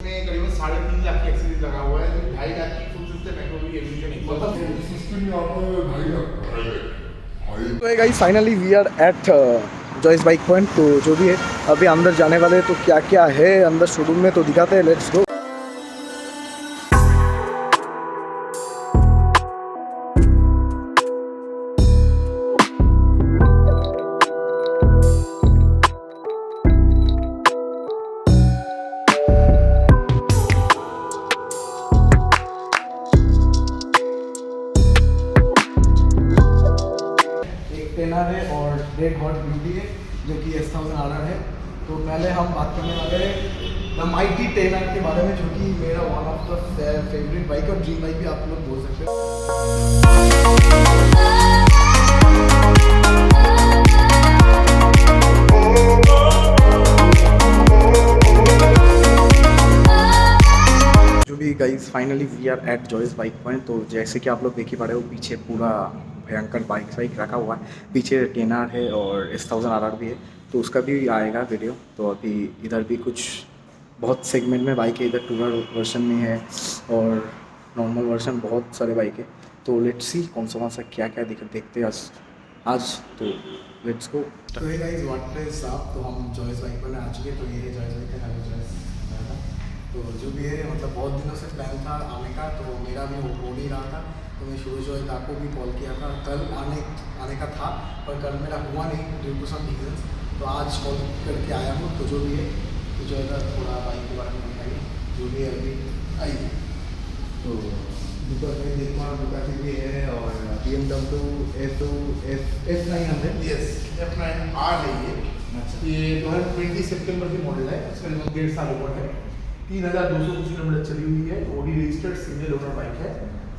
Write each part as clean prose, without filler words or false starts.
में करीबन 3.5 लाख की एक्सेसरीज लगा हुआ है, 2.5 लाख की फुल सिस्टम एग्री एवरीथिंग नहीं मतलब सिस्टम यहाँ पर 2.5 लाख। तो guys finally we are at Joy's bike point. तो जो भी है अभी अंदर जाने वाले, तो क्या क्या है अंदर शोरूम में तो दिखाते हैं। Let's go. टेनर है और रेड हॉट ब्यूटी है जो कि S1000 है। तो पहले हम बात करने वाले हैं द माइटी टेनर के बारे में, जो कि मेरा one of the favourite bike और ड्रीम बाइक भी आप लोग बोल सकते हो। जो भी guys finally we are at Joy's bike point. तो जैसे कि आप लोग देख ही पा रहे हो, पीछे पूरा भयंकर बाइक रखा हुआ है। पीछे टेनर है और S1000 भी है, तो उसका भी आएगा वीडियो। तो अभी इधर भी कुछ बहुत सेगमेंट में बाइक है। इधर टूरर वर्जन में है और नॉर्मल वर्जन, बहुत सारे बाइक है। तो लेट्स सी कौन सा क्या क्या देखते हैं आज। तो लेट्स गो। तो hey guys, what is up. तो हम जॉयस बाइक पर आ चुके। तो ये है जॉयस बाइक का हेलो जॉयस। तो जो भी है मतलब बहुत दिनों से प्लान था आने का, तो मेरा भी हो नहीं रहा था। तो मैं शुरू आपको भी कॉल किया था, कल आने का था, पर कल मेरा हुआ नहीं ड्यू टू सम रीजंस। तो आज कॉल करके आया हूँ। तो जो भी है तो जो है थोड़ा बाइक के बारे में बताइए, जो भी है अभी आई। तो दुकान भी है और BMW F900 F9R है ये। अच्छा। ये 2020 सितंबर की मॉडल है, इसका 1.5 साल ऊपर है। 3200 कुछ किलोमीटर चली हुई है। OD registered single owner bike है,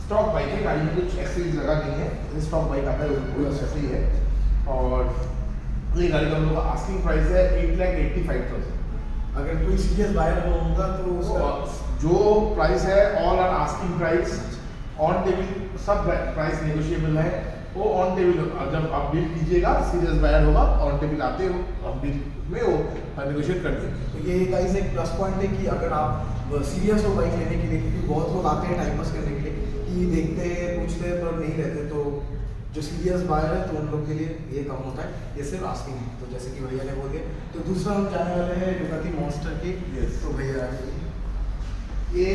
स्टॉक बाइक है। गाड़ी में कुछ एक्सेसरीज लगा नहीं है, स्टॉक बाइक आता है पूरा सही है। और ये गाड़ी का हम लोग का आस्किंग प्राइस है 8,85,000। अगर कोई सीरियस बायर होगा तो जो प्राइस है all are asking price, on table सब प्राइस नेगोशिएबल है। वो ऑन टेबल जब आप डील कीजिएगा, सीरियस बायर होगा, ऑन टेबल आते हो आप डील में वो नेगोशिएट कर देंगे। तो ये गाइस एक प्लस पॉइंट है कि अगर आप सीरियस हो बाइक लेने के लिए, क्योंकि बहुत लोग आते हैं टाइम पास करने के लिए कि देखते हैं पूछते हैं पर नहीं रहते। तो जो सीरियस बायर है तो उन लोग के लिए ये कम होता है, ये सिर्फ आस्किंग है। तो जैसे कि भैया ने बोल दिया। तो दूसरा हम जाने वाले हैं डुकाटी मॉन्स्टर की। तो भैया ये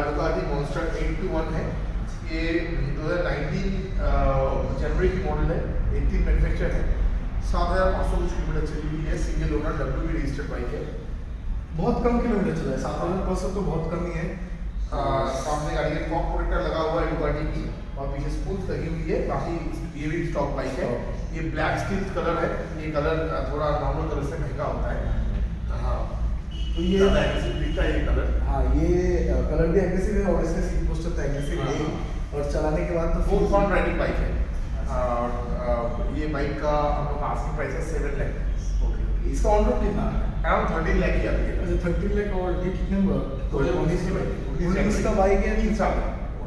डुकाटी मॉन्स्टर 821 है। ये 2019 जनवरी की मॉडल है, 18 मैन्युफैक्चर है। 7,500 कुछ किलोमीटर चली हुई है, single owner WB registered bike है। बहुत कम किलोमीटर चला है, 7,500 तो बहुत कम ही है। सामने गाड़ी में फॉग प्रोटेक्टर लगा हुआ है डुकाटी की, और पीछे स्पूल्स लगी हुई है। बाकी ये भी स्टॉक बाइक है। ये ब्लैक स्टील कलर है। ये कलर थोड़ा नॉर्मल कलर से महंगा होता है। हाँ, तो ये एग्रेसिव दिखता है ये कलर। हाँ, ये कलर भी एग्रेसिव है और इसका सीट पोस्टर तो एग्रेसिव है। और चलाने के बाद तो फुल फ्रंट राइडिंग बाइक है। और ये बाइक का हम लोग का आस्किंग प्राइस है 7 लाख। ओके, इसका ऑन रोड कितना है? अराउंड 13 लाख की आती है। अच्छा, 13 लाख। और ये कितने 2019 की बाइक, 19 का बाइक है, 3 साल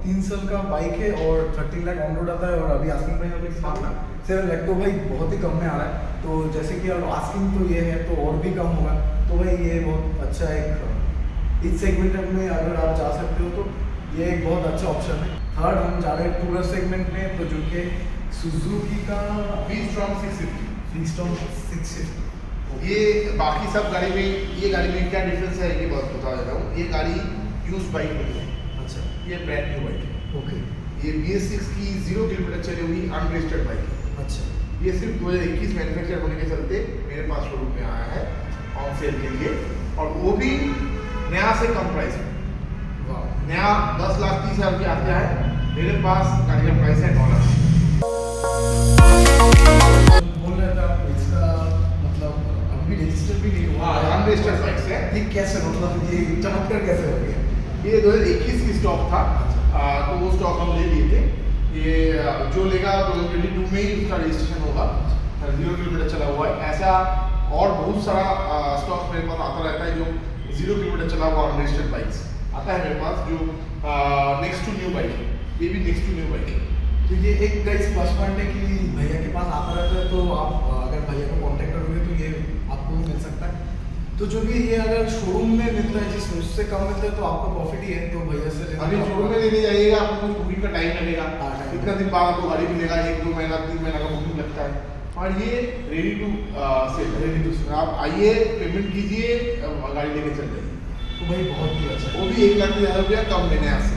3 साल का बाइक है और 13 लाख ऑन रोड आता है। और अभी आस्किंग प्राइस अपने 7 लाख। तो भाई बहुत ही कम में आ रहा है। तो जैसे कि अब आस्किंग तो ये है तो और भी कम होगा। तो भाई ये बहुत अच्छा एक इस सेगमेंट में अगर आप जा सकते हो तो ये एक बहुत अच्छा ऑप्शन है। थर्ड हम जा रहे हैं टूरर सेगमेंट में, तो जो कि सुजुकी का V-Strom 650। V-Strom 650। ये बाकी सब गाड़ी में, ये गाड़ी में क्या डिफरेंस है ये बात बता देता हूँ। ये गाड़ी यूज बाइक नहीं है। अच्छा, ये ब्रांड न्यू बाइक है। ओके। ये BS6 की 0 किलोमीटर चली हुई अनरजिस्टर्ड बाइक है। अच्छा, ये सिर्फ 2021 मैन्युफैक्चर होने के चलते मेरे पास शोरूम में आया है ऑन सेल के लिए, और वो भी नया से कम प्राइस में। वाह। नया 10,30,000 की आती है, मेरे पास गाड़ी का प्राइस है $9 लाख। बोल रहे थे आप इसका मतलब अभी रजिस्टर भी नहीं हुआ। अनरजिस्टर्ड बाइक है। ये कैसे, मतलब ये चमत्कार कैसे हो गया? ये 2021 की स्टॉक था। तो वो स्टॉक हम ले लिए थे। ये जो लेगा 2022 में ही उसका रजिस्ट्रेशन होगा। 0 किलोमीटर चला हुआ है। ऐसा और बहुत सारा स्टॉक मेरे पास आता रहता है जो 0 किलोमीटर चला हुआ अनरजिस्टर्ड बाइक्स आता है मेरे पास, जो नेक्स्ट टू न्यू बाइक है। ये भी नेक्स्ट टू न्यू बाइक है। तो ये एक गाइस प्लस पॉइंट है कि भैया के पास आता रहता है। तो आप अगर भैया को कांटेक्ट करोगे तो ये आपको मिल सकता है। तो जो भी ये अगर शोरूम में मिलता है जिस उससे कम मिलता है तो आपका प्रॉफिट ही है, तो भैया से लेना अभी तो शोरूम में लेने जाइएगा आपको कुछ बुकिंग का टाइम लगेगा, हाँ, टाइम कितना दिन बाद आपको गाड़ी मिलेगा, 1-2 महीना 3 महीना का बुकिंग लगता है। और ये ready to sell, ready to sell, आप आइए पेमेंट कीजिए गाड़ी लेके चल जाइए। तो भाई बहुत ही अच्छा। वो भी 1,30,000 रुपया कम लेने हैं आपसे।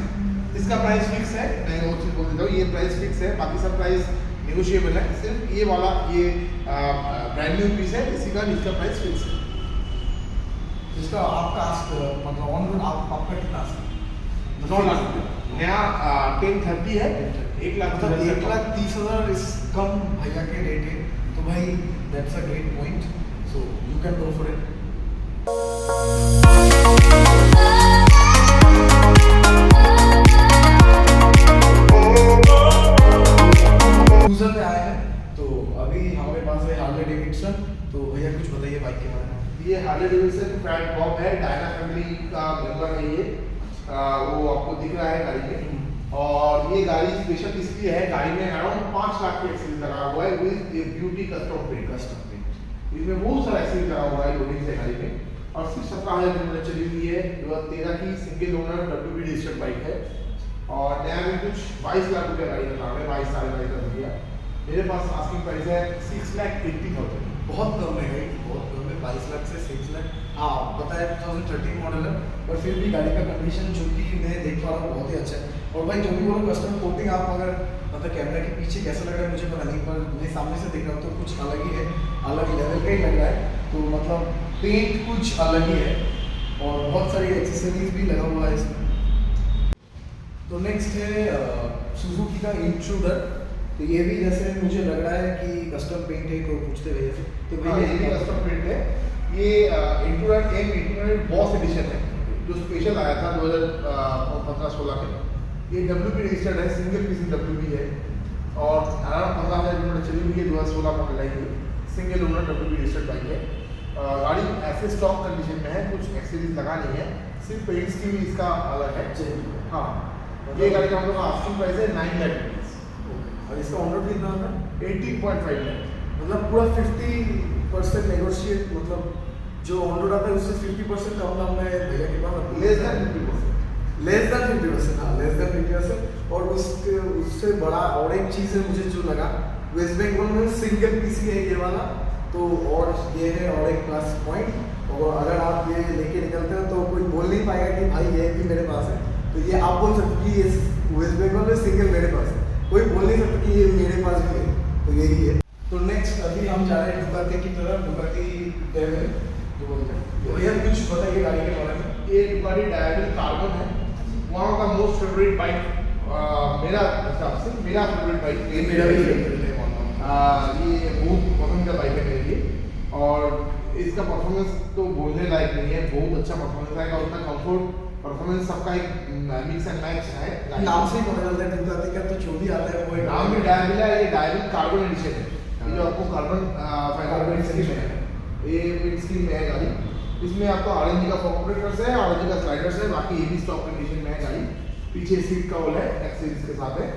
इसका प्राइस फिक्स है, मैं वो चीज़ बोल देता हूँ, ये प्राइस फिक्स है, बाकी सब प्राइस नेगोशिएबल है। सिर्फ ये वाला ये ब्रांड न्यू पीस है, इसी का इसका प्राइस फिक्स है। इसका आपका मतलब ऑन रोड आपका कितना है? 9 लाख रुपये नया 1030 है, 1,30,000 मतलब 1,30,000 इस कम भैया के रेट है, तो भाई that's a great point, so you can go for it. Cruiser पे आए हैं, तो अभी हमारे पास है हार्ले डेविडसन, तो भैया कुछ बताइए बाइक के बारे में। ये हार्ले डेविडसन फ्रैंक बॉब है, डायना फैमिली का मेंबर है ये, वो आपको दिख रहा है गाड़ी में। और ये गाड़ी स्पेशल इसलिए है, गाड़ी में अराउंड 5 लाख के एक्सीज लगा हुआ है with a beauty custom paint. इसमें बहुत सारा एक्सीज लगा हुआ है लोडिंग से गाड़ी में, और सिर्फ 17,000 किलोमीटर चली हुई है। 2013 की single owner WB registered bike है, और नया में कुछ 22 लाख रुपया गाड़ी का नाम है, 22 साल का रुपया। मेरे पास आस्किंग प्राइस है 6,80,000। बहुत कम है भाई, बहुत कम है, 22 लाख से 6 लाख। हाँ बताया 2013 मॉडल है, पर फिर भी गाड़ी का कंडीशन जो कि मैं देख पा रहा हूँ बहुत ही अच्छा है। और भाई जो भी बोलो कस्टम कोटिंग, आप अगर मतलब कैमरा के पीछे कैसा लग रहा है मुझे पता नहीं, पर मैं सामने से देख रहा हूँ तो कुछ अलग ही है, अलग लेवल का ही लग रहा है। तो मतलब पेंट कुछ अलग ही है, और बहुत सारी एक्सेसरीज भी लगा हुआ है इसमें। तो नेक्स्ट है सुजुकी का इंट्रूडर, तो ये भी जैसे मुझे लग रहा है कि कस्टम पेंट है, तो पूछते भैया से, तो हाँ, ये भी कस्टम पेंट है। ये इंट्रूडर M800 बॉस एडिशन है, जो स्पेशल आया था 2015-16 में। ये WB रजिस्टर्ड है, सिंगल पीस WB है, और अराउंड 15,000 किलोमीटर चली हुई है, 2016 मॉडल है। ये single owner WB registered bike है। गाड़ी ऐसे स्टॉक कंडीशन में है, कुछ एक्सेसरीज लगा नहीं है, सिर्फ पेंट्स की भी इसका अलग है। हाँ, ये गाड़ी का हम लोग आस्किंग प्राइस है 9 लाख रुपीज़, और इसका ऑन रोड कितना होगा? 18.5 लाख। मतलब पूरा 50% नेगोशिएट, मतलब जो ऑन रोड आता है उससे 50% कम दाम में भैया के पास लेस देन 50%। लेस देन 50%, हाँ लेस देन 50%। और उससे बड़ा और एक चीज़ है मुझे जो लगा, वेस्ट बंगाल में सिंगल पीसी है ये वाला, तो और ये है और एक प्लस पॉइंट। और अगर आप ये लेके निकलते हो तो कोई बोल नहीं पाएगा कि भाई ये भी मेरे पास है, तो ये आप बोल सकते कि ये वेस्ट बंगाल में सिंगल मेरे पास है, कोई बोल नहीं सकता कि ये मेरे पास भी है, तो यही है। तो नेक्स्ट अभी हम जा रहे हैं डुकाती की तरफ, डुकाती डेविल जो बोलते हैं। भैया कुछ बताइए गाड़ी के बारे में। ये डुकाटी डायमंड कार्बन है, one of the most favourite bike, मेरा हिसाब से मेरा फेवरेट बाइक, ये मेरा भी फेवरेट है। ये बहुत पसंद का बाइक है मेरे लिए, और इसका परफॉर्मेंस तो बोलने लायक नहीं है, बहुत अच्छा परफॉर्मेंस आएगा, उतना कंफर्ट परफॉर्मेंस सबका एक मिक्स एंड मैच है। नाम से ही पता चलता है डुकाती का, तो जो भी आता है वो नाम भी डायमंड है, ये डायमंड कार्बन एडिशन है, ये जो आपको कार्बन फाइबर स्कीम है, ये विंड स्कीम में है गाड़ी। इसमें आपको RNG का फॉर्मुलेटर्स है, RNG का स्लाइडर्स है, बाकी ये भी स्टॉक कंडीशन में है गाड़ी। पीछे सीट का होल है, एक्सेसरीज के साथ है,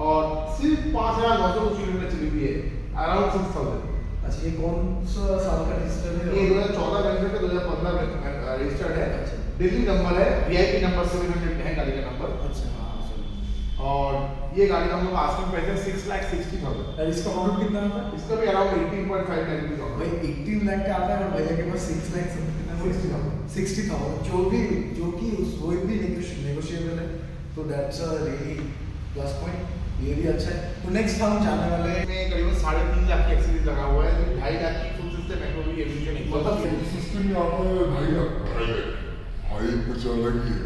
और सिर्फ 5,900 किलोमीटर चली हुई है, अराउंड 6,000। अच्छा, ये कौन सा साल का रजिस्टर है? ये 2014 रजिस्टर्ड है, 2015 में रजिस्टर्ड है। दिल्ली नंबर है, VIP नंबर 700 है गाड़ी का नंबर। अच्छा हाँ सर। और ये गाड़ी का हम लोग आस्किंग प्राइस है 6,60,000। और इसका ऑन रोड कितना आता है? इसका भी अराउंड 18.5 लाख रुपीज होगा। भाई 18 लाख का आता है, और भैया के पास 6 लाख 60,000, जो कि वो भी नेगोशिएबल है, तो that's a really plus point, ये भी अच्छा है। तो नेक्स्ट हम जाने वाले हैं में करीबन 3.5 लाख की एक्सेसरीज लगा हुआ है, 2.5 लाख की फुल सिस्टम एग्जॉस्ट एडिशन है। मतलब सिस्टम यहाँ पर 2.5 लाख हाई कुछ अलग ही है।